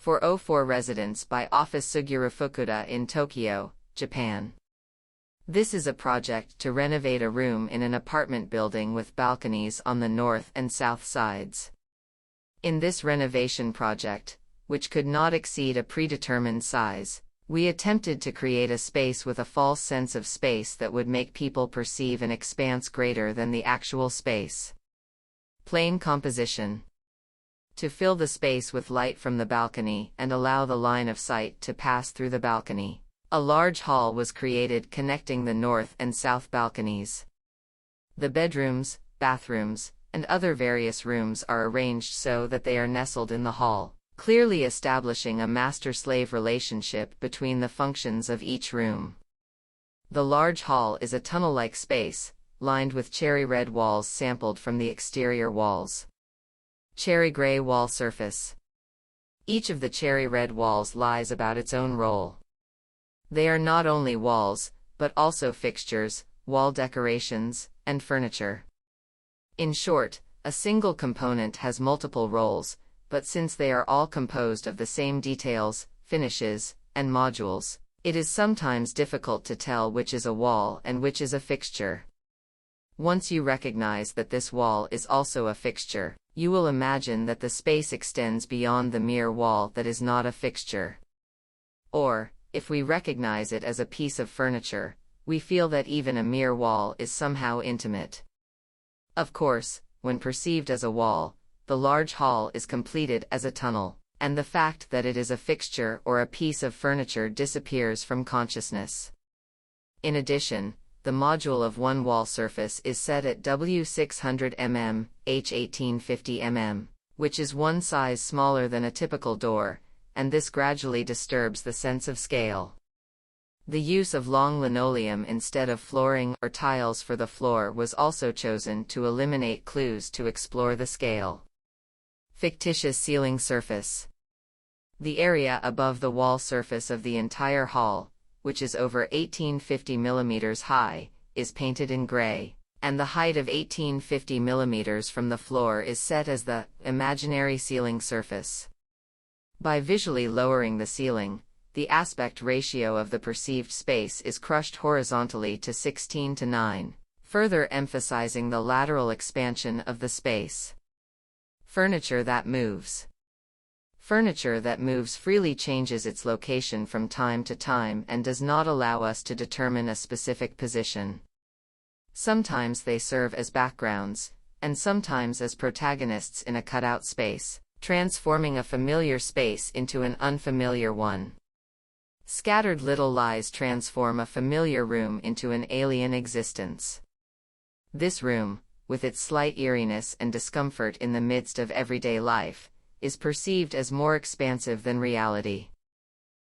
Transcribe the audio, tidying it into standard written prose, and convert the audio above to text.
404 residence by Office Sugurufukuda in Tokyo, Japan. This is a project to renovate a room in an apartment building with balconies on the north and south sides. In this renovation project, which could not exceed a predetermined size, we attempted to create a space with a false sense of space that would make people perceive an expanse greater than the actual space. Plain composition. To fill the space with light from the balcony and allow the line of sight to pass through the balcony, a large hall was created connecting the north and south balconies. The bedrooms, bathrooms, and other various rooms are arranged so that they are nestled in the hall, clearly establishing a master-slave relationship between the functions of each room. The large hall is a tunnel-like space, lined with cherry red walls sampled from the exterior walls. Cherry gray wall surface. Each of the cherry red walls lies about its own role. They are not only walls, but also fixtures, wall decorations, and furniture. In short, a single component has multiple roles, but since they are all composed of the same details, finishes, and modules, it is sometimes difficult to tell which is a wall and which is a fixture. Once you recognize that this wall is also a fixture, you will imagine that the space extends beyond the mere wall that is not a fixture. Or, if we recognize it as a piece of furniture, we feel that even a mere wall is somehow intimate. Of course, when perceived as a wall, the large hall is completed as a tunnel, and the fact that it is a fixture or a piece of furniture disappears from consciousness. In addition, the module of one wall surface is set at W600 mm, H1850 mm, which is one size smaller than a typical door, and this gradually disturbs the sense of scale. The use of long linoleum instead of flooring or tiles for the floor was also chosen to eliminate clues to explore the scale. Fictitious ceiling surface. The area above the wall surface of the entire hall, which is over 1850 mm high, is painted in gray, and the height of 1850 mm from the floor is set as the imaginary ceiling surface. By visually lowering the ceiling, the aspect ratio of the perceived space is crushed horizontally to 16:9, further emphasizing the lateral expansion of the space. Furniture that moves. Furniture that moves freely changes its location from time to time and does not allow us to determine a specific position. Sometimes they serve as backgrounds, and sometimes as protagonists in a cutout space, transforming a familiar space into an unfamiliar one. Scattered little lies transform a familiar room into an alien existence. This room, with its slight eeriness and discomfort in the midst of everyday life, is perceived as more expansive than reality.